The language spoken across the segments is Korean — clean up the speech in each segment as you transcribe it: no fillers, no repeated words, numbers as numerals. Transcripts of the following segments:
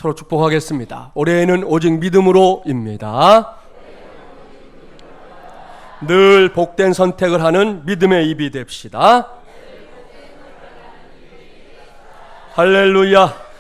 서로 축복하겠습니다. 올해에는 오직 믿음으로입니다. 늘 복된 선택을 하는 믿음의 입이 됩시다. 할렐루야.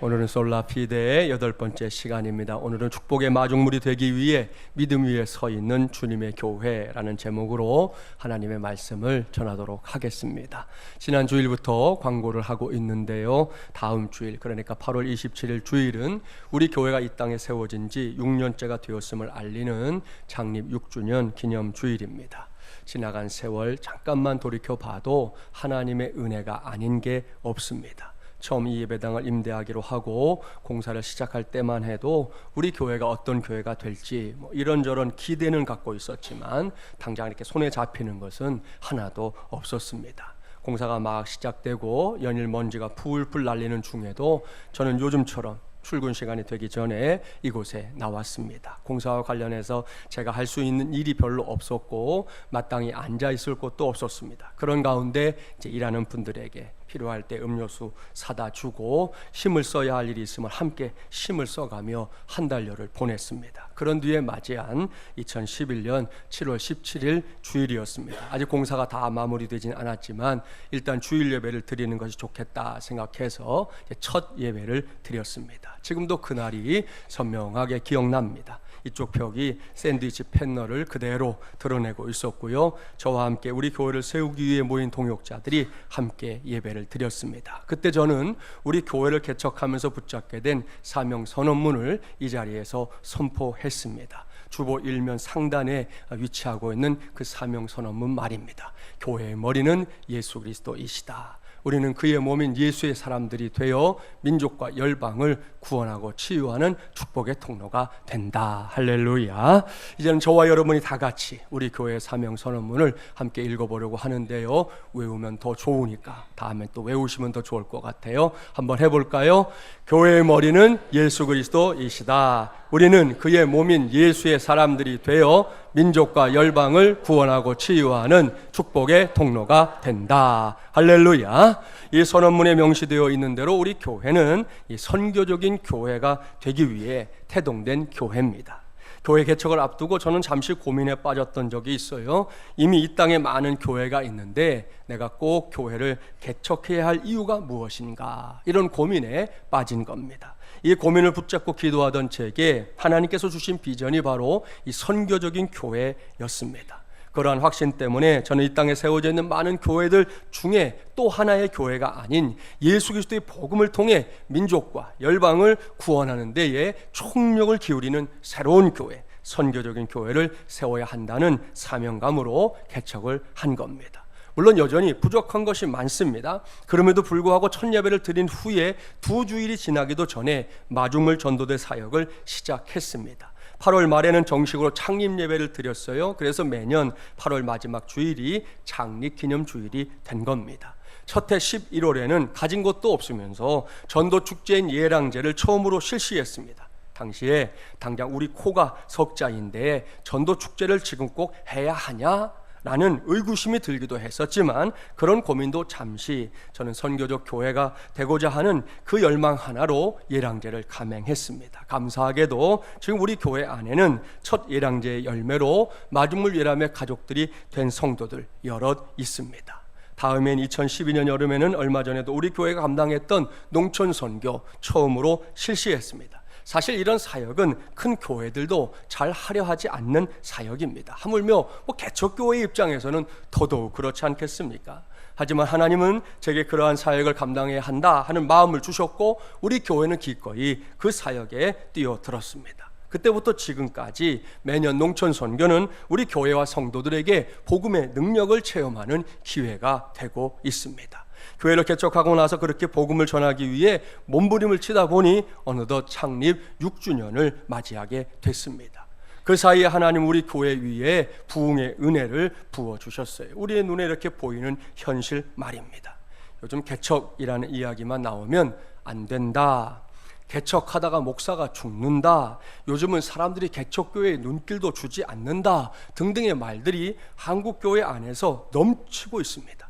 오늘은 솔라피데의 8번째 시간입니다. 오늘은 축복의 마중물이 되기 위해 믿음 위에 서 있는 주님의 교회라는 제목으로 하나님의 말씀을 전하도록 하겠습니다. 지난 주일부터 광고를 하고 있는데요, 다음 주일, 그러니까 8월 27일 주일은 우리 교회가 이 땅에 세워진 지 6년째가 되었음을 알리는 창립 6주년 기념 주일입니다. 지나간 세월 잠깐만 돌이켜봐도 하나님의 은혜가 아닌 게 없습니다. 처음 이 예배당을 임대하기로 하고 공사를 시작할 때만 해도 우리 교회가 어떤 교회가 될지 이런저런 기대는 갖고 있었지만 당장 이렇게 손에 잡히는 것은 하나도 없었습니다. 공사가 막 시작되고 연일 먼지가 풀풀 날리는 중에도 저는 요즘처럼 출근 시간이 되기 전에 이곳에 나왔습니다. 공사와 관련해서 제가 할 수 있는 일이 별로 없었고 마땅히 앉아 있을 곳도 없었습니다. 그런 가운데 이제 일하는 분들에게 필요할 때 음료수 사다 주고 힘을 써야 할 일이 있으면 함께 힘을 써가며 한 달여를 보냈습니다. 그런 뒤에 맞이한 2011년 7월 17일 주일이었습니다. 아직 공사가 다 마무리되진 않았지만 일단 주일 예배를 드리는 것이 좋겠다 생각해서 첫 예배를 드렸습니다. 지금도 그날이 선명하게 기억납니다. 이쪽 벽이 샌드위치 패널을 그대로 드러내고 있었고요, 저와 함께 우리 교회를 세우기 위해 모인 동역자들이 함께 예배를 드렸습니다. 그때 저는 우리 교회를 개척하면서 붙잡게 된 사명 선언문을 이 자리에서 선포했습니다. 주보 일면 상단에 위치하고 있는 그 사명 선언문 말입니다. 교회의 머리는 예수 그리스도이시다. 우리는 그의 몸인 예수의 사람들이 되어 민족과 열방을 구원하고 치유하는 축복의 통로가 된다. 할렐루야. 이제는 저와 여러분이 다 같이 우리 교회의 사명 선언문을 함께 읽어보려고 하는데요, 외우면 더 좋으니까 다음에 또 외우시면 더 좋을 것 같아요. 한번 해볼까요? 교회의 머리는 예수 그리스도이시다. 우리는 그의 몸인 예수의 사람들이 되어 민족과 열방을 구원하고 치유하는 축복의 통로가 된다. 할렐루야. 이 선언문에 명시되어 있는 대로 우리 교회는 이 선교적인 교회가 되기 위해 태동된 교회입니다. 교회 개척을 앞두고 저는 잠시 고민에 빠졌던 적이 있어요. 이미 이 땅에 많은 교회가 있는데 내가 꼭 교회를 개척해야 할 이유가 무엇인가, 이런 고민에 빠진 겁니다. 이 고민을 붙잡고 기도하던 제게 하나님께서 주신 비전이 바로 이 선교적인 교회였습니다. 그러한 확신 때문에 저는 이 땅에 세워져 있는 많은 교회들 중에 또 하나의 교회가 아닌 예수 그리스도의 복음을 통해 민족과 열방을 구원하는 데에 총력을 기울이는 새로운 교회, 선교적인 교회를 세워야 한다는 사명감으로 개척을 한 겁니다. 물론 여전히 부족한 것이 많습니다. 그럼에도 불구하고 첫 예배를 드린 후에 2주일이 지나기도 전에 마중물 전도대 사역을 시작했습니다. 8월 말에는 정식으로 창립 예배를 드렸어요. 그래서 매년 8월 마지막 주일이 창립 기념 주일이 된 겁니다. 첫해 11월에는 가진 것도 없으면서 전도 축제인 예랑제를 처음으로 실시했습니다. 당시에 당장 우리 코가 석자인데 전도 축제를 지금 꼭 해야 하냐? 라는 의구심이 들기도 했었지만 그런 고민도 잠시 저는 선교적 교회가 되고자 하는 그 열망 하나로 예랑제를 감행했습니다. 감사하게도 지금 우리 교회 안에는 첫 예랑제의 열매로 마중물 예람의 가족들이 된 성도들 여럿 있습니다. 다음엔 2012년 여름에는 얼마 전에도 우리 교회가 감당했던 농촌 선교 처음으로 실시했습니다. 사실 이런 사역은 큰 교회들도 잘 하려 하지 않는 사역입니다. 하물며 개척교회 입장에서는 더더욱 그렇지 않겠습니까? 하지만 하나님은 제게 그러한 사역을 감당해야 한다 하는 마음을 주셨고 우리 교회는 기꺼이 그 사역에 뛰어들었습니다. 그때부터 지금까지 매년 농촌 선교는 우리 교회와 성도들에게 복음의 능력을 체험하는 기회가 되고 있습니다. 교회를 개척하고 나서 그렇게 복음을 전하기 위해 몸부림을 치다 보니 어느덧 창립 6주년을 맞이하게 됐습니다. 그 사이에 하나님 우리 교회 위에 부흥의 은혜를 부어주셨어요. 우리의 눈에 이렇게 보이는 현실 말입니다. 요즘 개척이라는 이야기만 나오면 안 된다, 개척하다가 목사가 죽는다, 요즘은 사람들이 개척교회에 눈길도 주지 않는다 등등의 말들이 한국교회 안에서 넘치고 있습니다.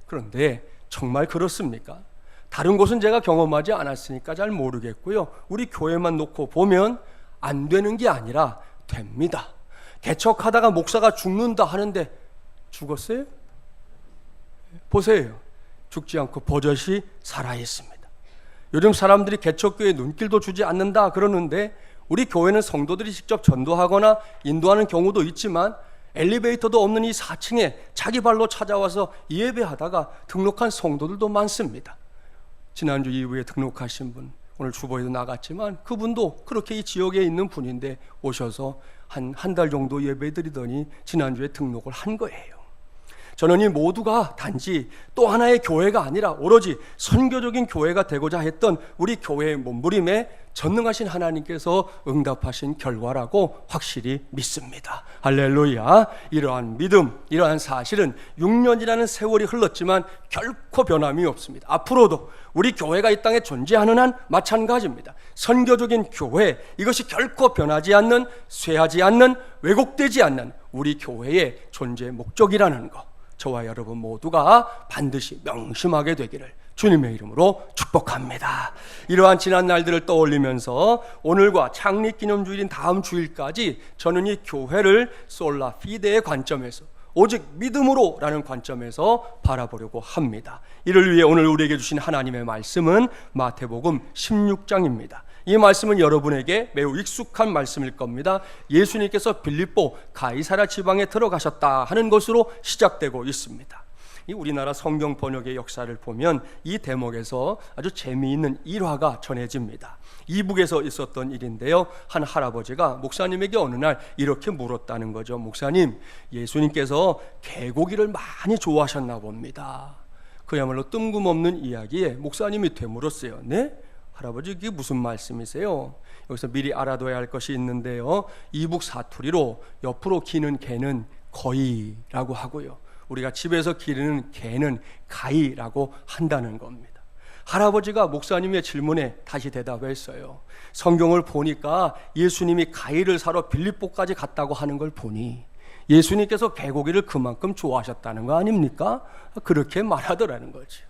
그런데 정말 그렇습니까? 다른 곳은 제가 경험하지 않았으니까 잘 모르겠고요. 우리 교회만 놓고 보면 안 되는 게 아니라 됩니다. 개척하다가 목사가 죽는다 하는데 죽었어요? 보세요. 죽지 않고 버젓이 살아있습니다. 요즘 사람들이 개척교회에 눈길도 주지 않는다 그러는데 우리 교회는 성도들이 직접 전도하거나 인도하는 경우도 있지만 엘리베이터도 없는 이 4층에 자기 발로 찾아와서 예배하다가 등록한 성도들도 많습니다. 지난주 이후에 등록하신 분, 오늘 주보에도 나갔지만 그분도 그렇게 이 지역에 있는 분인데 오셔서 한 달 정도 예배 드리더니 지난주에 등록을 한 거예요. 저는 이 모두가 단지 또 하나의 교회가 아니라 오로지 선교적인 교회가 되고자 했던 우리 교회의 몸부림에 전능하신 하나님께서 응답하신 결과라고 확실히 믿습니다. 할렐루야. 이러한 믿음, 이러한 사실은 6년이라는 세월이 흘렀지만 결코 변함이 없습니다. 앞으로도 우리 교회가 이 땅에 존재하는 한 마찬가지입니다. 선교적인 교회, 이것이 결코 변하지 않는, 쇠하지 않는, 왜곡되지 않는 우리 교회의 존재 목적이라는 것, 저와 여러분 모두가 반드시 명심하게 되기를 주님의 이름으로 축복합니다. 이러한 지난 날들을 떠올리면서 오늘과 창립기념주일인 다음 주일까지 저는 이 교회를 솔라 피데의 관점에서 오직 믿음으로 라는 관점에서 바라보려고 합니다. 이를 위해 오늘 우리에게 주신 하나님의 말씀은 마태복음 16장입니다. 이 말씀은 여러분에게 매우 익숙한 말씀일 겁니다. 예수님께서 빌립보 가이사랴 지방에 들어가셨다 하는 것으로 시작되고 있습니다. 이 우리나라 성경 번역의 역사를 보면 이 대목에서 아주 재미있는 일화가 전해집니다. 이북에서 있었던 일인데요. 한 할아버지가 목사님에게 어느 날 이렇게 물었다는 거죠. 목사님, 예수님께서 개고기를 많이 좋아하셨나 봅니다. 그야말로 뜬금없는 이야기에 목사님이 되물었어요. 네? 할아버지, 이게 무슨 말씀이세요? 여기서 미리 알아둬야 할 것이 있는데요. 이북 사투리로 옆으로 기는 개는 거이라고 하고요, 우리가 집에서 기르는 개는 가이라고 한다는 겁니다. 할아버지가 목사님의 질문에 다시 대답했어요. 성경을 보니까 예수님이 가이를 사러 빌립보까지 갔다고 하는 걸 보니 예수님께서 개고기를 그만큼 좋아하셨다는 거 아닙니까? 그렇게 말하더라는 거죠.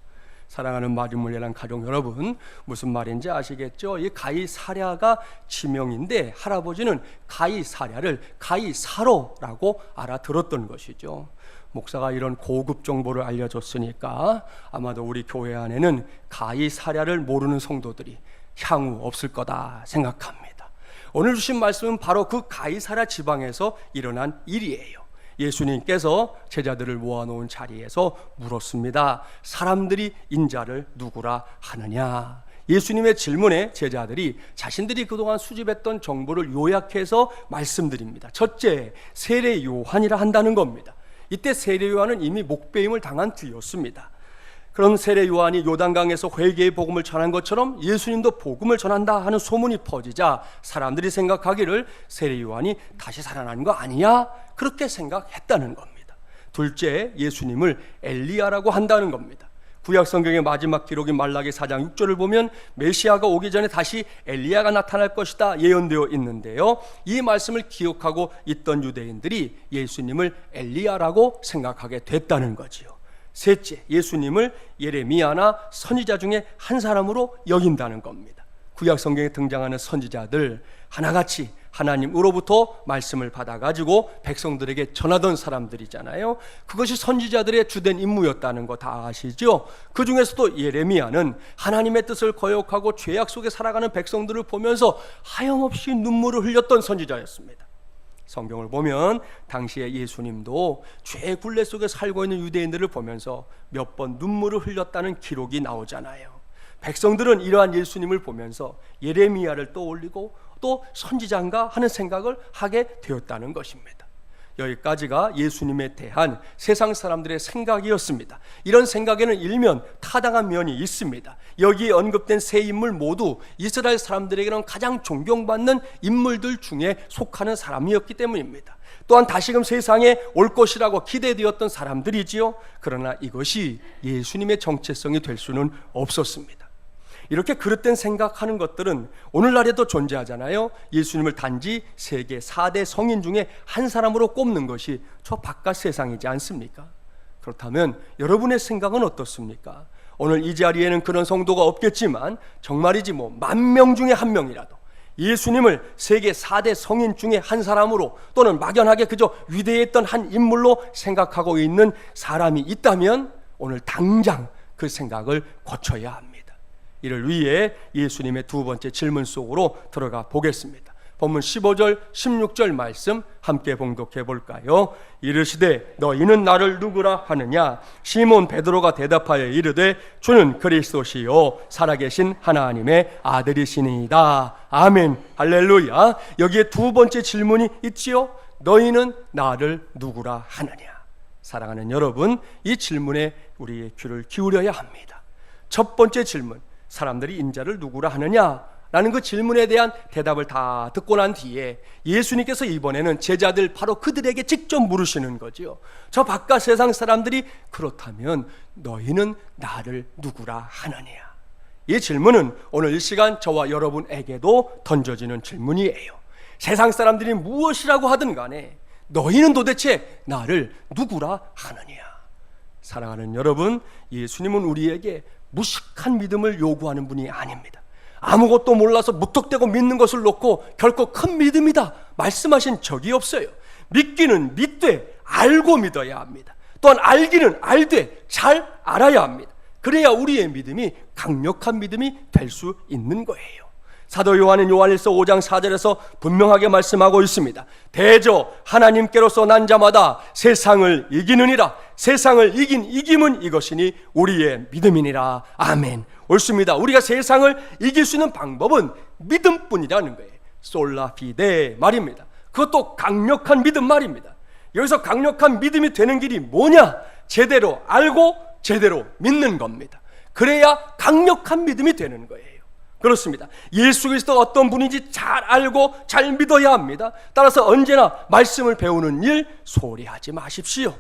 사랑하는 마리물레란 가족 여러분, 무슨 말인지 아시겠죠? 이 가이사랴가 지명인데 할아버지는 가이사랴를 가이사로라고 알아들었던 것이죠. 목사가 이런 고급 정보를 알려줬으니까 아마도 우리 교회 안에는 가이사랴를 모르는 성도들이 향후 없을 거다 생각합니다. 오늘 주신 말씀은 바로 그 가이사랴 지방에서 일어난 일이에요. 예수님께서 제자들을 모아놓은 자리에서 물었습니다. 사람들이 인자를 누구라 하느냐? 예수님의 질문에 제자들이 자신들이 그동안 수집했던 정보를 요약해서 말씀드립니다. 첫째, 세례 요한이라 한다는 겁니다. 이때 세례 요한은 이미 목배임을 당한 뒤였습니다. 그런 세례 요한이 요단강에서 회개의 복음을 전한 것처럼 예수님도 복음을 전한다 하는 소문이 퍼지자 사람들이 생각하기를 세례 요한이 다시 살아난 거 아니냐? 그렇게 생각했다는 겁니다. 둘째, 예수님을 엘리야라고 한다는 겁니다. 구약 성경의 마지막 기록인 말라기 4장 6절을 보면 메시아가 오기 전에 다시 엘리야가 나타날 것이다 예언되어 있는데요. 이 말씀을 기억하고 있던 유대인들이 예수님을 엘리야라고 생각하게 됐다는 거지요. 셋째, 예수님을 예레미야나 선지자 중에 한 사람으로 여긴다는 겁니다. 구약 성경에 등장하는 선지자들 하나같이 하나님으로부터 말씀을 받아가지고 백성들에게 전하던 사람들이잖아요. 그것이 선지자들의 주된 임무였다는 거 다 아시죠? 그 중에서도 예레미야는 하나님의 뜻을 거역하고 죄악 속에 살아가는 백성들을 보면서 하염없이 눈물을 흘렸던 선지자였습니다. 성경을 보면 당시에 예수님도 죄의 굴레 속에 살고 있는 유대인들을 보면서 몇 번 눈물을 흘렸다는 기록이 나오잖아요. 백성들은 이러한 예수님을 보면서 예레미야를 떠올리고 또 선지자인가 하는 생각을 하게 되었다는 것입니다. 여기까지가 예수님에 대한 세상 사람들의 생각이었습니다. 이런 생각에는 일면 타당한 면이 있습니다. 여기에 언급된 세 인물 모두 이스라엘 사람들에게는 가장 존경받는 인물들 중에 속하는 사람이었기 때문입니다. 또한 다시금 세상에 올 것이라고 기대되었던 사람들이지요. 그러나 이것이 예수님의 정체성이 될 수는 없었습니다. 이렇게 그릇된 생각하는 것들은 오늘날에도 존재하잖아요. 예수님을 단지 세계 4대 성인 중에 한 사람으로 꼽는 것이 저 바깥 세상이지 않습니까? 그렇다면 여러분의 생각은 어떻습니까? 오늘 이 자리에는 그런 성도가 없겠지만 정말이지 10,000명 중에 한 명이라도 예수님을 세계 4대 성인 중에 한 사람으로 또는 막연하게 그저 위대했던 한 인물로 생각하고 있는 사람이 있다면 오늘 당장 그 생각을 고쳐야 합니다. 이를 위해 예수님의 두 번째 질문 속으로 들어가 보겠습니다. 본문 15절 16절 말씀 함께 봉독해 볼까요? 이르시되 너희는 나를 누구라 하느냐? 시몬 베드로가 대답하여 이르되 주는 그리스도시요 살아계신 하나님의 아들이시니이다. 아멘. 할렐루야. 여기에 두 번째 질문이 있지요. 너희는 나를 누구라 하느냐? 사랑하는 여러분, 이 질문에 우리의 귀를 기울여야 합니다. 첫 번째 질문, 사람들이 인자를 누구라 하느냐? 라는 그 질문에 대한 대답을 다 듣고 난 뒤에 예수님께서 이번에는 제자들 바로 그들에게 직접 물으시는 거지요. 저 바깥 세상 사람들이 그렇다면 너희는 나를 누구라 하느냐? 이 질문은 오늘 이 시간 저와 여러분에게도 던져지는 질문이에요. 세상 사람들이 무엇이라고 하든 간에 너희는 도대체 나를 누구라 하느냐? 사랑하는 여러분, 예수님은 우리에게 무식한 믿음을 요구하는 분이 아닙니다. 아무것도 몰라서 무턱대고 믿는 것을 놓고 결코 큰 믿음이다 말씀하신 적이 없어요. 믿기는 믿되 알고 믿어야 합니다. 또한 알기는 알되 잘 알아야 합니다. 그래야 우리의 믿음이 강력한 믿음이 될 수 있는 거예요. 사도 요한은 요한일서 5장 4절에서 분명하게 말씀하고 있습니다. 대저 하나님께로서 난 자마다 세상을 이기느니라. 세상을 이긴 이김은 이것이니 우리의 믿음이니라. 아멘. 옳습니다. 우리가 세상을 이길 수 있는 방법은 믿음뿐이라는 거예요. 솔라 피데 말입니다. 그것도 강력한 믿음 말입니다. 여기서 강력한 믿음이 되는 길이 뭐냐? 제대로 알고 제대로 믿는 겁니다. 그래야 강력한 믿음이 되는 거예요. 그렇습니다. 예수 그리스도가 어떤 분인지 잘 알고 잘 믿어야 합니다. 따라서 언제나 말씀을 배우는 일 소홀히 하지 마십시오.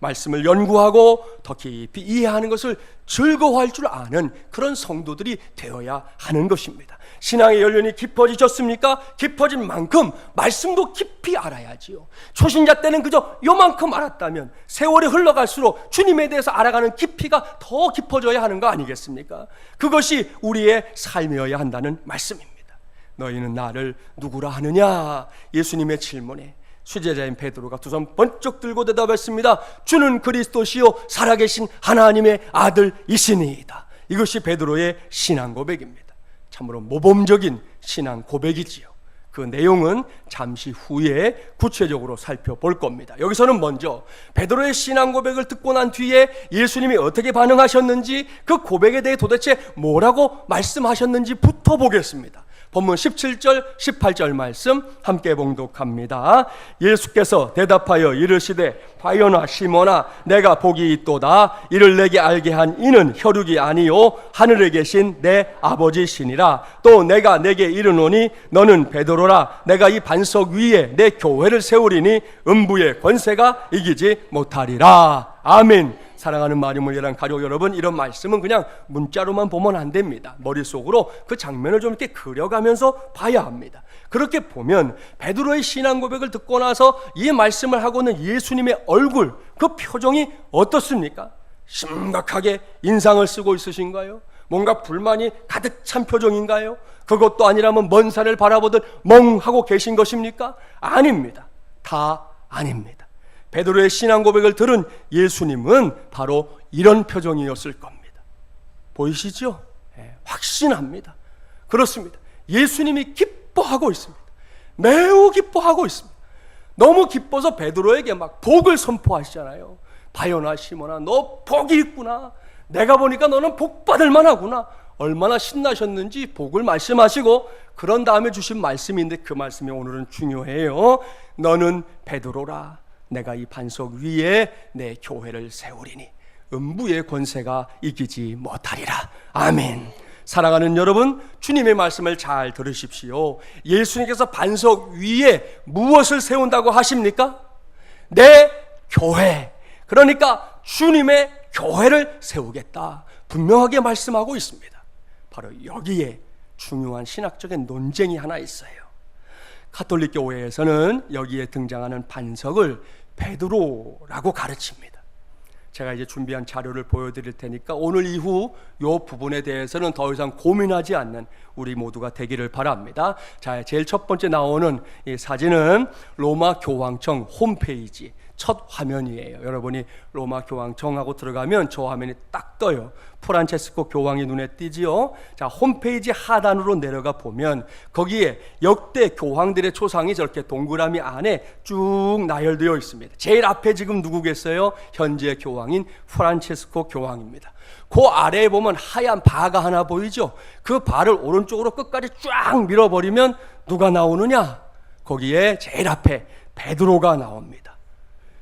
말씀을 연구하고 더 깊이 이해하는 것을 즐거워할 줄 아는 그런 성도들이 되어야 하는 것입니다. 신앙의 연륜이 깊어지셨습니까? 깊어진 만큼 말씀도 깊이 알아야지요. 초신자 때는 그저 요만큼 알았다면 세월이 흘러갈수록 주님에 대해서 알아가는 깊이가 더 깊어져야 하는 거 아니겠습니까? 그것이 우리의 삶이어야 한다는 말씀입니다. 너희는 나를 누구라 하느냐? 예수님의 질문에 수제자인 베드로가 두 손 번쩍 들고 대답했습니다. 주는 그리스도시요 살아계신 하나님의 아들이시니이다. 이것이 베드로의 신앙 고백입니다. 참으로 모범적인 신앙 고백이지요. 그 내용은 잠시 후에 구체적으로 살펴볼 겁니다. 여기서는 먼저 베드로의 신앙 고백을 듣고 난 뒤에 예수님이 어떻게 반응하셨는지, 그 고백에 대해 도대체 뭐라고 말씀하셨는지부터 보겠습니다. 본문 17절 18절 말씀 함께 봉독합니다. 예수께서 대답하여 이르시되 바요나 시몬아 내가 복이 있도다. 이를 내게 알게 한 이는 혈육이 아니요 하늘에 계신 내 아버지시니라. 또 내가 내게 이르노니 너는 베드로라. 내가 이 반석 위에 내 교회를 세우리니 음부의 권세가 이기지 못하리라. 아멘. 사랑하는 마리물 예랑 가족 여러분, 이런 말씀은 그냥 문자로만 보면 안 됩니다. 머릿속으로 그 장면을 좀 이렇게 그려가면서 봐야 합니다. 그렇게 보면 베드로의 신앙 고백을 듣고 나서 이 말씀을 하고는 예수님의 얼굴, 그 표정이 어떻습니까? 심각하게 인상을 쓰고 있으신가요? 뭔가 불만이 가득 찬 표정인가요? 그것도 아니라면 먼 산을 바라보듯 멍하고 계신 것입니까? 아닙니다. 다 아닙니다. 베드로의 신앙 고백을 들은 예수님은 바로 이런 표정이었을 겁니다. 보이시죠? 확신합니다. 그렇습니다. 예수님이 기뻐하고 있습니다. 매우 기뻐하고 있습니다. 너무 기뻐서 베드로에게 막 복을 선포하시잖아요. 바요나 시몬아 너 복이 있구나. 내가 보니까 너는 복 받을 만하구나. 얼마나 신나셨는지 복을 말씀하시고 그런 다음에 주신 말씀인데 그 말씀이 오늘은 중요해요. 너는 베드로라. 내가 이 반석 위에 내 교회를 세우리니 음부의 권세가 이기지 못하리라. 아멘. 사랑하는 여러분, 주님의 말씀을 잘 들으십시오. 예수님께서 반석 위에 무엇을 세운다고 하십니까? 내 교회. 그러니까 주님의 교회를 세우겠다 분명하게 말씀하고 있습니다. 바로 여기에 중요한 신학적인 논쟁이 하나 있어요. 가톨릭 교회에서는 여기에 등장하는 반석을 베드로라고 가르칩니다. 제가 이제 준비한 자료를 보여드릴 테니까 오늘 이후 이 부분에 대해서는 더 이상 고민하지 않는 우리 모두가 되기를 바랍니다. 자, 제일 첫 번째 나오는 이 사진은 로마 교황청 홈페이지 첫 화면이에요. 여러분이 로마 교황청하고 들어가면 저 화면이 딱 떠요. 프란체스코 교황이 눈에 띄지요. 자, 홈페이지 하단으로 내려가 보면 거기에 역대 교황들의 초상이 저렇게 동그라미 안에 쭉 나열되어 있습니다. 제일 앞에 지금 누구겠어요? 현재 교황인 프란체스코 교황입니다. 그 아래에 보면 하얀 바가 하나 보이죠? 그 바를 오른쪽으로 끝까지 쫙 밀어버리면 누가 나오느냐? 거기에 제일 앞에 베드로가 나옵니다.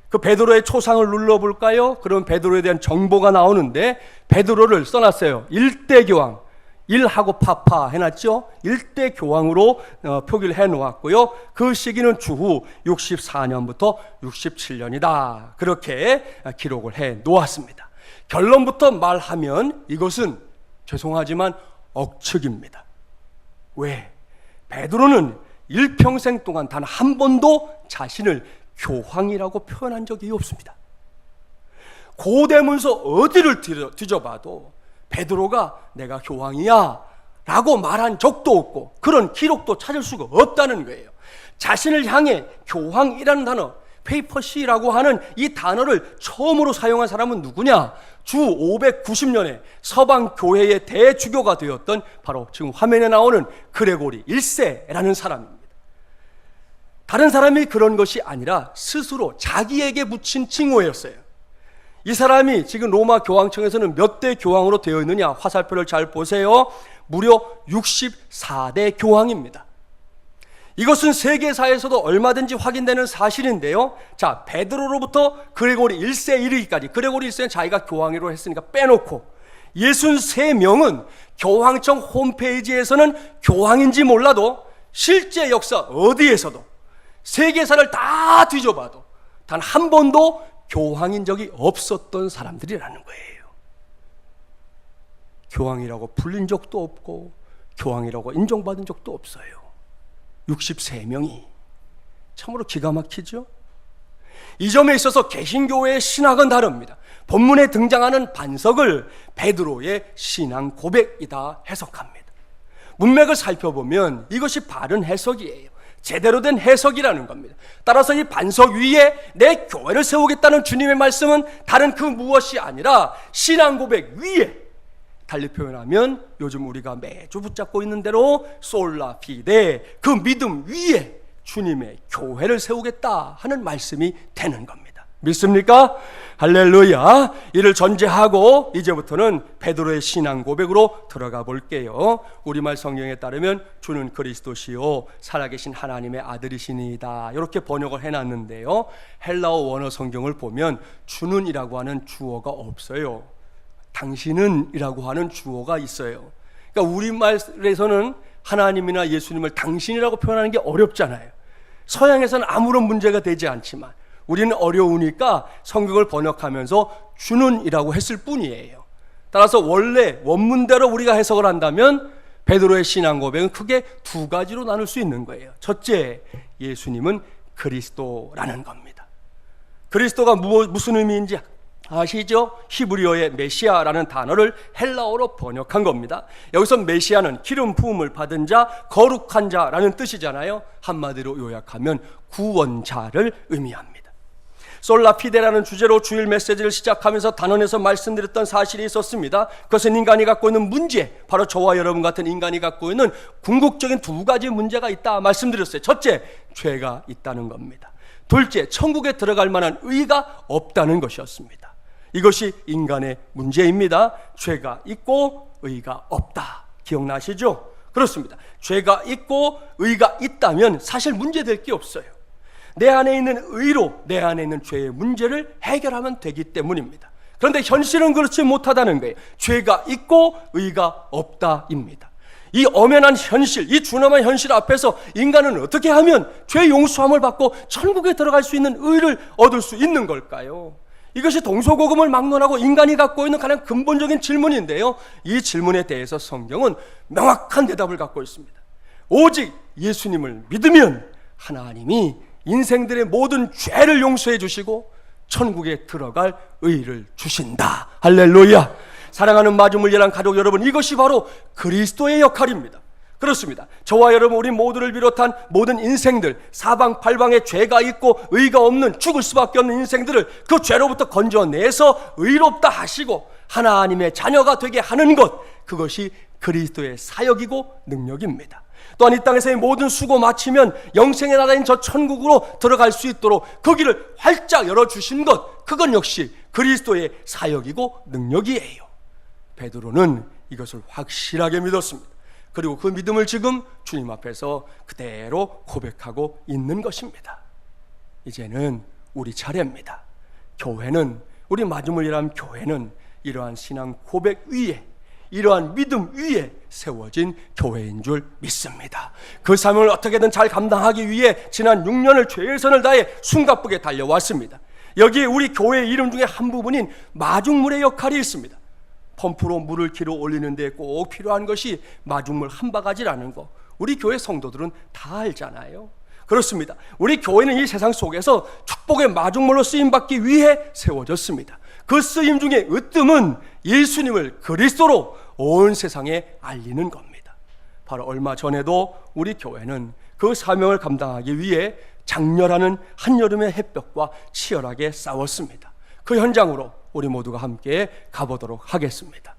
그 베드로의 초상을 눌러볼까요? 그럼 베드로에 대한 정보가 나오는데 베드로를 써놨어요. 일대 교황, 일하고 파파 해놨죠. 일대 교황으로 표기를 해놓았고요. 그 시기는 주후 64년부터 67년이다. 그렇게 기록을 해놓았습니다. 결론부터 말하면 이것은 죄송하지만 억측입니다. 왜? 베드로는 일평생 동안 단 한 번도 자신을 교황이라고 표현한 적이 없습니다. 고대문서 어디를 뒤져봐도 베드로가 내가 교황이야 라고 말한 적도 없고 그런 기록도 찾을 수가 없다는 거예요. 자신을 향해 교황이라는 단어, 페이퍼시라고 하는 이 단어를 처음으로 사용한 사람은 누구냐? 주 590년에 서방 교회의 대주교가 되었던 바로 지금 화면에 나오는 그레고리 1세라는 사람입니다. 다른 사람이 그런 것이 아니라 스스로 자기에게 붙인 칭호였어요. 이 사람이 지금 로마 교황청에서는 몇 대 교황으로 되어 있느냐? 화살표를 잘 보세요. 무려 64대 교황입니다. 이것은 세계사에서도 얼마든지 확인되는 사실인데요. 자, 베드로로부터 그레고리 1세 이르기까지, 그레고리 1세는 자기가 교황으로 했으니까 빼놓고 63명은 교황청 홈페이지에서는 교황인지 몰라도 실제 역사 어디에서도 세계사를 다 뒤져봐도 단 한 번도 교황인 적이 없었던 사람들이라는 거예요. 교황이라고 불린 적도 없고 교황이라고 인정받은 적도 없어요. 63명이 참으로 기가 막히죠. 이 점에 있어서 개신교회의 신학은 다릅니다. 본문에 등장하는 반석을 베드로의 신앙 고백이다 해석합니다. 문맥을 살펴보면 이것이 바른 해석이에요. 제대로 된 해석이라는 겁니다. 따라서 이 반석 위에 내 교회를 세우겠다는 주님의 말씀은 다른 그 무엇이 아니라 신앙 고백 위에, 달리 표현하면 요즘 우리가 매주 붙잡고 있는 대로 솔라 피데, 그 믿음 위에 주님의 교회를 세우겠다 하는 말씀이 되는 겁니다. 믿습니까? 할렐루야. 이를 전제하고 이제부터는 베드로의 신앙 고백으로 들어가 볼게요. 우리말 성경에 따르면 주는 그리스도시요 살아계신 하나님의 아들이시니이다, 이렇게 번역을 해놨는데요. 헬라어 원어 성경을 보면 주는이라고 하는 주어가 없어요. 당신은 이라고 하는 주어가 있어요. 그러니까 우리말에서는 하나님이나 예수님을 당신이라고 표현하는 게 어렵잖아요. 서양에서는 아무런 문제가 되지 않지만 우리는 어려우니까 성경을 번역하면서 주는이라고 했을 뿐이에요. 따라서 원래 원문대로 우리가 해석을 한다면 베드로의 신앙 고백은 크게 두 가지로 나눌 수 있는 거예요. 첫째, 예수님은 그리스도라는 겁니다. 그리스도가 무슨 의미인지 아시죠? 히브리어의 메시아라는 단어를 헬라어로 번역한 겁니다. 여기서 메시아는 기름 부음을 받은 자, 거룩한 자라는 뜻이잖아요. 한마디로 요약하면 구원자를 의미합니다. 솔라피데라는 주제로 주일 메시지를 시작하면서 단원에서 말씀드렸던 사실이 있었습니다. 그것은 인간이 갖고 있는 문제, 바로 저와 여러분 같은 인간이 갖고 있는 궁극적인 두 가지 문제가 있다 말씀드렸어요. 첫째, 죄가 있다는 겁니다. 둘째, 천국에 들어갈 만한 의가 없다는 것이었습니다. 이것이 인간의 문제입니다. 죄가 있고 의가 없다. 기억나시죠? 그렇습니다. 죄가 있고 의가 있다면 사실 문제될 게 없어요. 내 안에 있는 의로 내 안에 있는 죄의 문제를 해결하면 되기 때문입니다. 그런데 현실은 그렇지 못하다는 거예요. 죄가 있고 의가 없다입니다. 이 엄연한 현실, 이 준엄한 현실 앞에서 인간은 어떻게 하면 죄 용서함을 받고 천국에 들어갈 수 있는 의를 얻을 수 있는 걸까요? 이것이 동서고금을 막론하고 인간이 갖고 있는 가장 근본적인 질문인데요. 이 질문에 대해서 성경은 명확한 대답을 갖고 있습니다. 오직 예수님을 믿으면 하나님이 인생들의 모든 죄를 용서해 주시고 천국에 들어갈 의를 주신다. 할렐루야. 사랑하는 마중물이란 가족 여러분, 이것이 바로 그리스도의 역할입니다. 그렇습니다. 저와 여러분, 우리 모두를 비롯한 모든 인생들, 사방팔방에 죄가 있고 의가 없는, 죽을 수밖에 없는 인생들을 그 죄로부터 건져내서 의롭다 하시고 하나님의 자녀가 되게 하는 것, 그것이 그리스도의 사역이고 능력입니다. 또한 이 땅에서의 모든 수고 마치면 영생의 나라인 저 천국으로 들어갈 수 있도록 그 길을 활짝 열어주신 것, 그건 역시 그리스도의 사역이고 능력이에요. 베드로는 이것을 확실하게 믿었습니다. 그리고 그 믿음을 지금 주님 앞에서 그대로 고백하고 있는 것입니다. 이제는 우리 차례입니다. 교회는, 우리 마중물이란 교회는 이러한 신앙 고백 위에, 이러한 믿음 위에 세워진 교회인 줄 믿습니다. 그 사명을 어떻게든 잘 감당하기 위해 지난 6년을 최선을 다해 숨가쁘게 달려왔습니다. 여기에 우리 교회의 이름 중에 한 부분인 마중물의 역할이 있습니다. 펌프로 물을 길어 올리는 데 꼭 필요한 것이 마중물 한 바가지라는 거, 우리 교회 성도들은 다 알잖아요. 그렇습니다. 우리 교회는 이 세상 속에서 축복의 마중물로 쓰임받기 위해 세워졌습니다. 그 쓰임 중에 으뜸은 예수님을 그리스도로 온 세상에 알리는 겁니다. 바로 얼마 전에도 우리 교회는 그 사명을 감당하기 위해 장렬하는 한여름의 햇볕과 치열하게 싸웠습니다. 그 현장으로 우리 모두가 함께 가보도록 하겠습니다.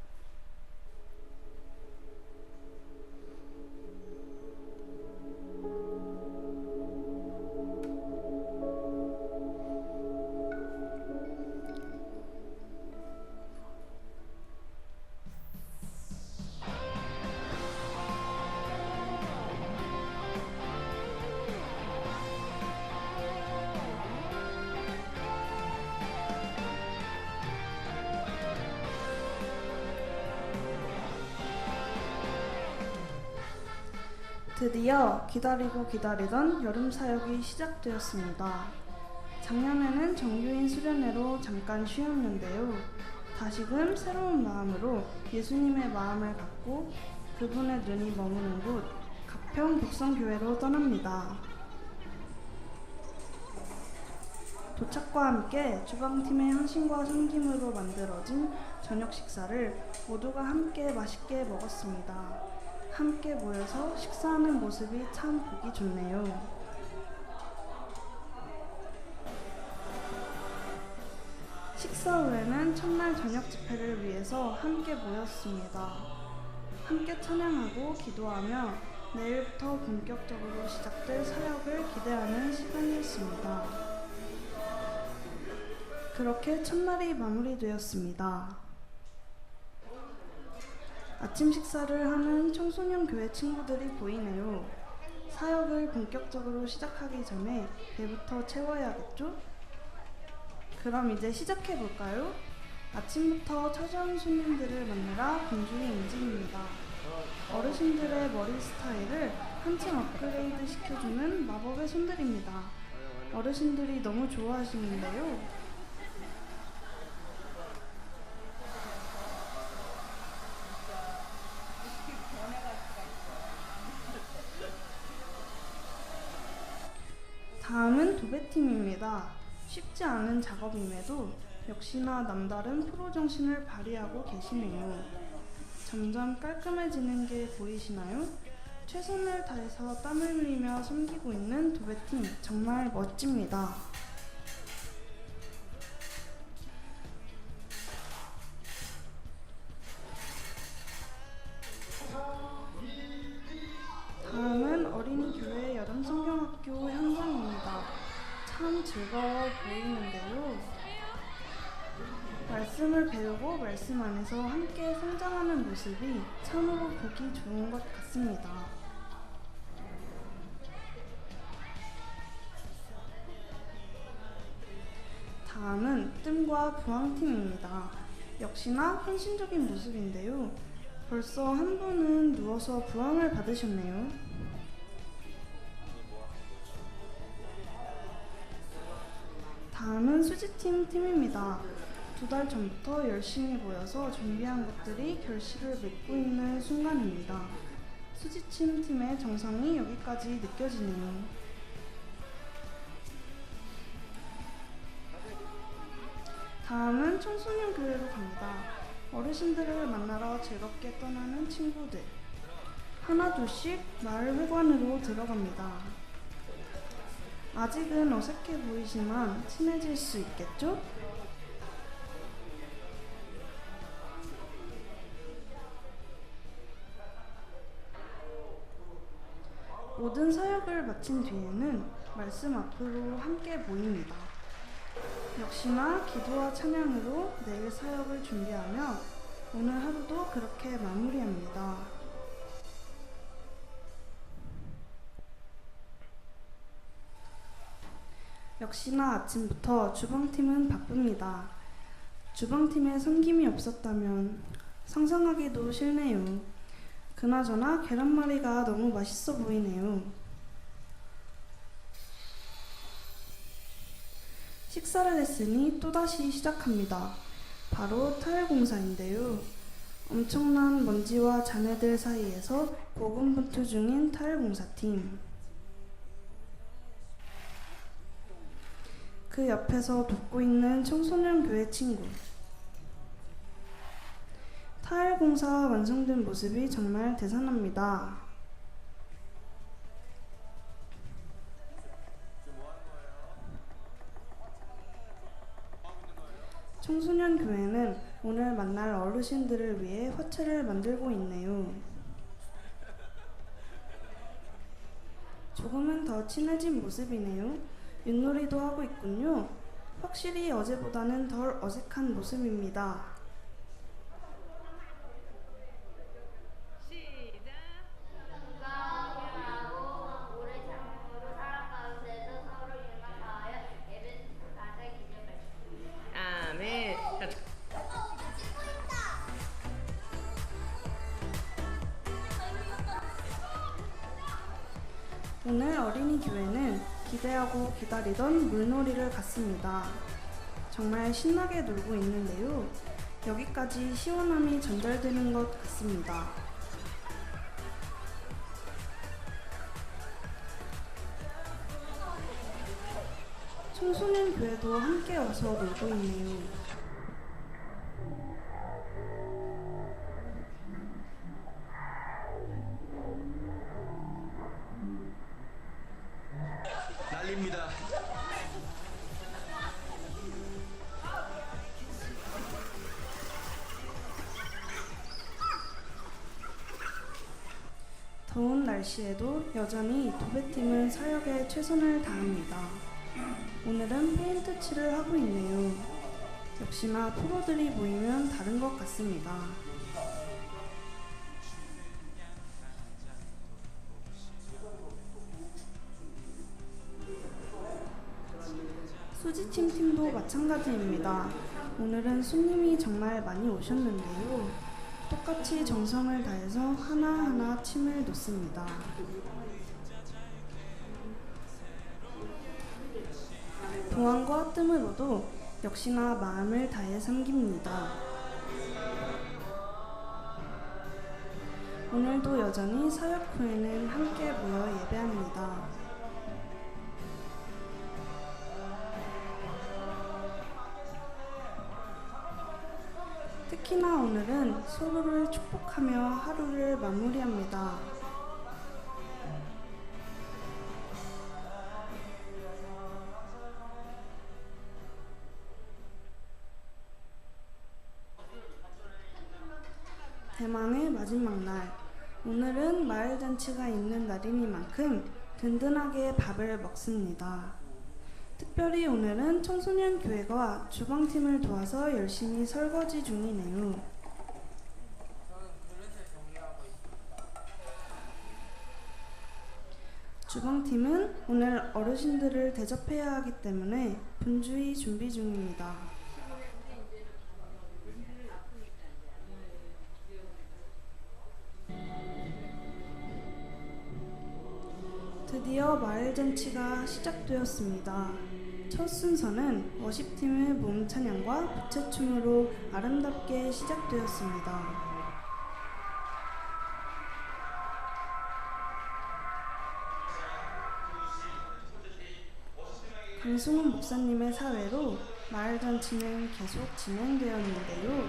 드디어 기다리고 기다리던 여름 사역이 시작되었습니다. 작년에는 정규인 수련회로 잠깐 쉬었는데요. 다시금 새로운 마음으로 예수님의 마음을 갖고 그분의 눈이 머무는 곳 가평 복성교회로 떠납니다. 도착과 함께 주방팀의 헌신과 섬김으로 만들어진 저녁 식사를 모두가 함께 맛있게 먹었습니다. 함께 모여서 식사하는 모습이 참 보기 좋네요. 식사 후에는 첫날 저녁 집회를 위해서 함께 모였습니다. 함께 찬양하고 기도하며 내일부터 본격적으로 시작될 사역을 기대하는 시간이었습니다. 그렇게 첫날이 마무리되었습니다. 아침 식사를 하는 청소년 교회 친구들이 보이네요. 사역을 본격적으로 시작하기 전에 배부터 채워야겠죠? 그럼 이제 시작해볼까요? 아침부터 찾아온 손님들을 만나라 분주히 움직입니다. 어르신들의 머리 스타일을 한층 업그레이드 시켜주는 마법의 손들입니다. 어르신들이 너무 좋아하시는데요. 다음은 도배팀입니다. 쉽지 않은 작업임에도 역시나 남다른 프로 정신을 발휘하고 계시네요. 점점 깔끔해지는 게 보이시나요? 최선을 다해서 땀을 흘리며 섬기고 있는 도배팀, 정말 멋집니다. 다음은 어린이교회 여름성경학교 현장입니다. 참 즐거워 보이는데요. 말씀을 배우고 말씀 안에서 함께 성장하는 모습이 참으로 보기 좋은 것 같습니다. 다음은 뜸과 부항팀입니다. 역시나 헌신적인 모습인데요. 벌써 한 분은 누워서 부항을 받으셨네요. 다음은 수지팀입니다. 2달 전부터 열심히 모여서 준비한 것들이 결실을 맺고 있는 순간입니다. 수지팀의 정성이 여기까지 느껴지네요. 다음은 청소년 교회로 갑니다. 어르신들을 만나러 즐겁게 떠나는 친구들. 하나둘씩 마을 회관으로 들어갑니다. 아직은 어색해 보이지만 친해질 수 있겠죠? 모든 사역을 마친 뒤에는 말씀 앞으로 함께 모입니다. 역시나 기도와 찬양으로 내일 사역을 준비하며 오늘 하루도 그렇게 마무리합니다. 역시나 아침부터 주방팀은 바쁩니다. 주방팀에 섬김이 없었다면 상상하기도 싫네요. 그나저나 계란말이가 너무 맛있어 보이네요. 식사를 했으니 또다시 시작합니다. 바로 타일 공사인데요. 엄청난 먼지와 잔해들 사이에서 고군분투 중인 타일 공사팀. 그 옆에서 돕고 있는 청소년 교회 친구. 타일 공사 완성된 모습이 정말 대단합니다. 청소년 교회는 오늘 만날 어르신들을 위해 화채를 만들고 있네요. 조금은 더 친해진 모습이네요. 윷놀이도 하고 있군요. 확실히 어제보다는 덜 어색한 모습입니다. 아멘. 오늘 어린이 교회는 기대하고 기다리던 물놀이를 갔습니다. 정말 신나게 놀고 있는데요. 여기까지 시원함이 전달되는 것 같습니다. 청소년 교회도 함께 와서 놀고 있네요. 난립니다. 더운 날씨에도 여전히 도배팀은 사역에 최선을 다합니다. 오늘은 페인트 칠을 하고 있네요. 역시나 프로들이 모이면 다른 것 같습니다. 수지침 팀도 마찬가지입니다. 오늘은 손님이 정말 많이 오셨는데요. 똑같이 정성을 다해서 하나하나 침을 놓습니다. 보안과 뜸으로도 역시나 마음을 다해 섬깁니다. 오늘도 여전히 사역 후에는 함께 모여 예배합니다. 특히나 오늘은 서로를 축복하며 하루를 마무리합니다. 대망의 마지막 날. 오늘은 마을 잔치가 있는 날이니만큼 든든하게 밥을 먹습니다. 특별히 오늘은 청소년 교회가 주방팀을 도와서 열심히 설거지 중이네요. 주방팀은 오늘 어르신들을 대접해야 하기 때문에 분주히 준비 중입니다. 드디어 마을 잔치가 시작되었습니다. 첫 순서는 워십팀의 몸 찬양과 부채춤으로 아름답게 시작되었습니다. 강승훈 목사님의 사회로 마을 잔치는 계속 진행되었는데요.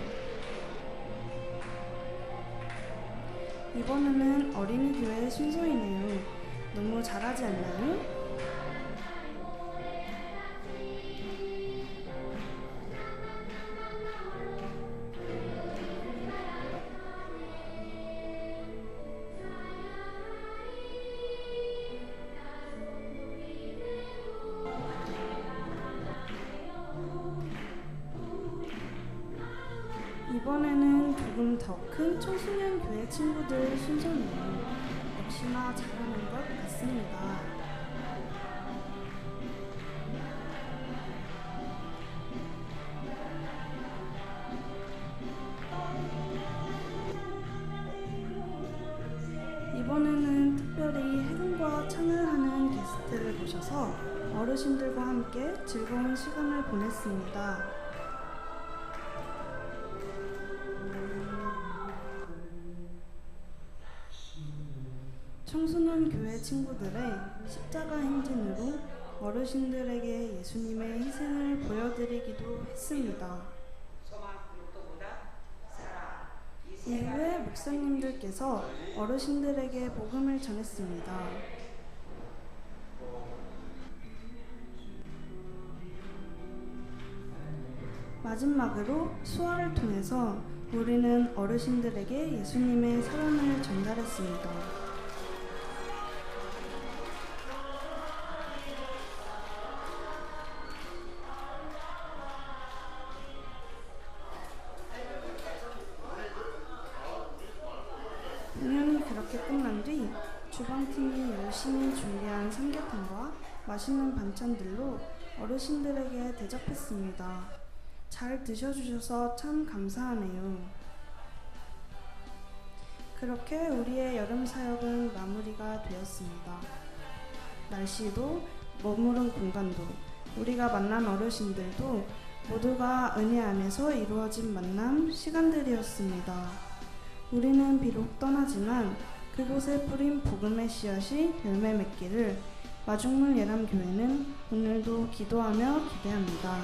이번에는 어린이 교회 순서이네요. 너무 잘하지 않나요? 이번에는 조금 더 큰 청소년 교회 친구들 순서네요. 역시나 잘하는 것 같습니다. 이번에는 특별히 해금과 창을 하는 게스트를 모셔서 어르신들과 함께 즐거운 시간을 보냈습니다. 청소년 교회 친구들의 십자가 행진으로 어르신들에게 예수님의 희생을 보여드리기도 했습니다. 이후에 목사님들께서 어르신들에게 복음을 전했습니다. 마지막으로 수화를 통해서 우리는 어르신들에게 예수님의 사랑을 전달했습니다. 공연이 그렇게 끝난 뒤 주방팀이 열심히 준비한 삼계탕과 맛있는 반찬들로 어르신들에게 대접했습니다. 잘 드셔주셔서 참 감사하네요. 그렇게 우리의 여름 사역은 마무리가 되었습니다. 날씨도 머무른 공간도 우리가 만난 어르신들도 모두가 은혜 안에서 이루어진 만남 시간들이었습니다. 우리는 비록 떠나지만 그곳에 뿌린 복음의 씨앗이 열매 맺기를 마중물 예람교회는 오늘도 기도하며 기대합니다.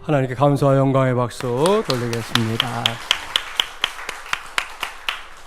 하나님께 감사와 영광의 박수 돌리겠습니다.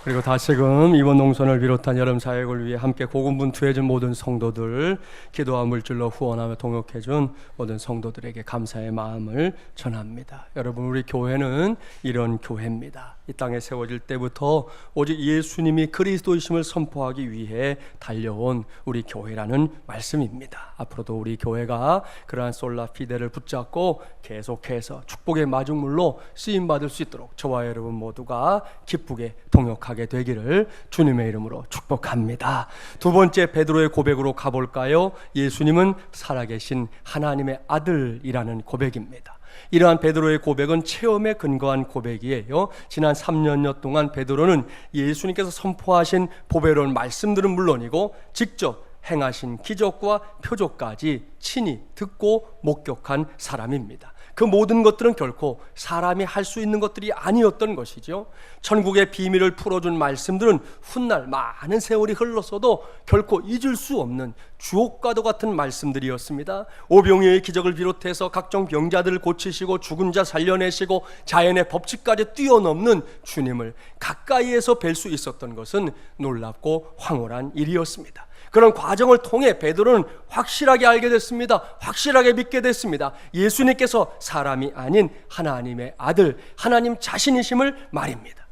그리고 다시금 이번 농선을 비롯한 여름 사역을 위해 함께 고군분투해준 모든 성도들, 기도와 물질로 후원하며 동역해준 모든 성도들에게 감사의 마음을 전합니다. 여러분, 우리 교회는 이런 교회입니다. 이 땅에 세워질 때부터 오직 예수님이 그리스도이심을 선포하기 위해 달려온 우리 교회라는 말씀입니다. 앞으로도 우리 교회가 그러한 솔라 피데를 붙잡고 계속해서 축복의 마중물로 쓰임받을 수 있도록 저와 여러분 모두가 기쁘게 동역하게 되기를 주님의 이름으로 축복합니다. 두 번째 베드로의 고백으로 가볼까요? 예수님은 살아계신 하나님의 아들이라는 고백입니다. 이러한 베드로의 고백은 체험에 근거한 고백이에요. 지난 3년여 동안 베드로는 예수님께서 선포하신 보배로운 말씀들은 물론이고 직접 행하신 기적과 표적까지 친히 듣고 목격한 사람입니다. 그 모든 것들은 결코 사람이 할 수 있는 것들이 아니었던 것이죠. 천국의 비밀을 풀어준 말씀들은 훗날 많은 세월이 흘렀어도 결코 잊을 수 없는 주옥과도 같은 말씀들이었습니다. 오병이어의 기적을 비롯해서 각종 병자들을 고치시고 죽은 자 살려내시고 자연의 법칙까지 뛰어넘는 주님을 가까이에서 뵐 수 있었던 것은 놀랍고 황홀한 일이었습니다. 그런 과정을 통해 베드로는 확실하게 알게 됐습니다. 확실하게 믿게 됐습니다. 예수님께서 사람이 아닌 하나님의 아들, 하나님 자신이심을 말입니다.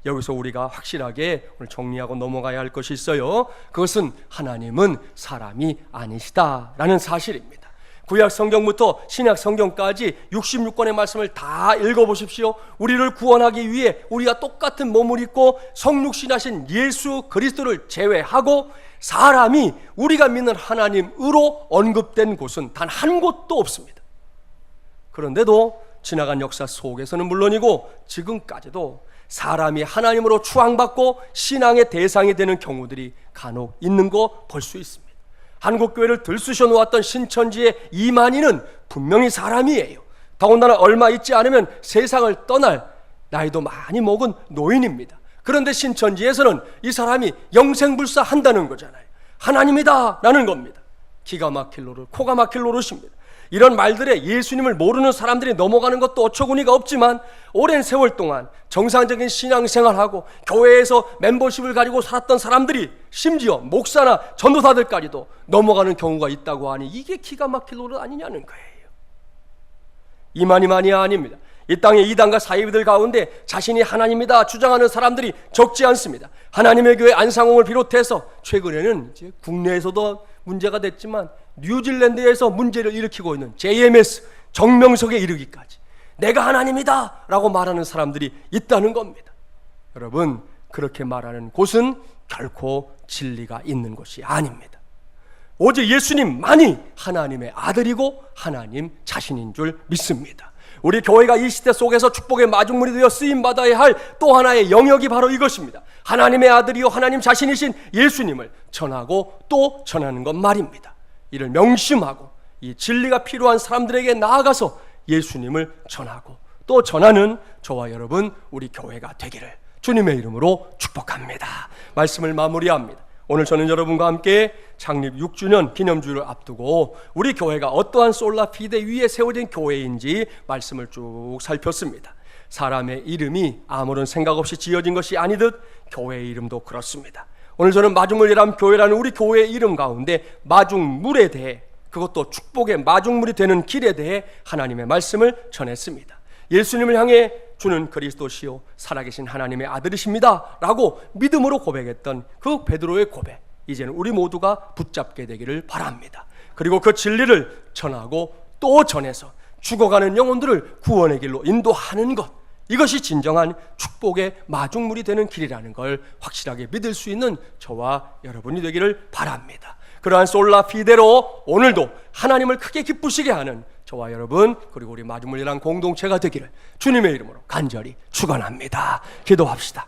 여기서 우리가 확실하게 오늘 정리하고 넘어가야 할 것이 있어요. 그것은 하나님은 사람이 아니시다라는 사실입니다. 구약 성경부터 신약 성경까지 66권의 말씀을 다 읽어보십시오. 우리를 구원하기 위해 우리가 똑같은 몸을 입고 성육신하신 예수 그리스도를 제외하고 사람이 우리가 믿는 하나님으로 언급된 곳은 단 한 곳도 없습니다. 그런데도 지나간 역사 속에서는 물론이고 지금까지도 사람이 하나님으로 추앙받고 신앙의 대상이 되는 경우들이 간혹 있는 거 볼 수 있습니다. 한국교회를 들쑤셔 놓았던 신천지의 이만희는 분명히 사람이에요. 더군다나 얼마 있지 않으면 세상을 떠날 나이도 많이 먹은 노인입니다. 그런데 신천지에서는 이 사람이 영생불사한다는 거잖아요. 하나님이다 라는 겁니다. 기가 막힐 노릇, 코가 막힐 노릇입니다. 이런 말들에 예수님을 모르는 사람들이 넘어가는 것도 어처구니가 없지만 오랜 세월 동안 정상적인 신앙생활하고 교회에서 멤버십을 가지고 살았던 사람들이 심지어 목사나 전도사들까지도 넘어가는 경우가 있다고 하니 이게 기가 막힐 노릇 아니냐는 거예요. 이만이만이 아닙니다. 이 땅의 이단과 사이비들 가운데 자신이 하나님이다 주장하는 사람들이 적지 않습니다. 하나님의 교회 안상홍을 비롯해서 최근에는 이제 국내에서도 문제가 됐지만 뉴질랜드에서 문제를 일으키고 있는 JMS 정명석에 이르기까지 내가 하나님이다 라고 말하는 사람들이 있다는 겁니다. 여러분, 그렇게 말하는 곳은 결코 진리가 있는 곳이 아닙니다. 오직 예수님만이 하나님의 아들이고 하나님 자신인 줄 믿습니다. 우리 교회가 이 시대 속에서 축복의 마중물이 되어 쓰임받아야 할 또 하나의 영역이 바로 이것입니다. 하나님의 아들이요 하나님 자신이신 예수님을 전하고 또 전하는 것 말입니다. 이를 명심하고 이 진리가 필요한 사람들에게 나아가서 예수님을 전하고 또 전하는 저와 여러분 우리 교회가 되기를 주님의 이름으로 축복합니다. 말씀을 마무리합니다. 오늘 저는 여러분과 함께 창립 6주년 기념주를 앞두고 우리 교회가 어떠한 솔라피데 위에 세워진 교회인지 말씀을 쭉 살폈습니다. 사람의 이름이 아무런 생각 없이 지어진 것이 아니듯 교회의 이름도 그렇습니다. 오늘 저는 마중물이람교회라는 우리 교회의 이름 가운데 마중물에 대해, 그것도 축복의 마중물이 되는 길에 대해 하나님의 말씀을 전했습니다. 예수님을 향해 주는 그리스도시요 살아계신 하나님의 아들이십니다 라고 믿음으로 고백했던 그 베드로의 고백, 이제는 우리 모두가 붙잡게 되기를 바랍니다. 그리고 그 진리를 전하고 또 전해서 죽어가는 영혼들을 구원의 길로 인도하는 것, 이것이 진정한 축복의 마중물이 되는 길이라는 걸 확실하게 믿을 수 있는 저와 여러분이 되기를 바랍니다. 그러한 솔라피데로 오늘도 하나님을 크게 기쁘시게 하는 저와 여러분 그리고 우리 마중물이란 공동체가 되기를 주님의 이름으로 간절히 축원합니다. 기도합시다.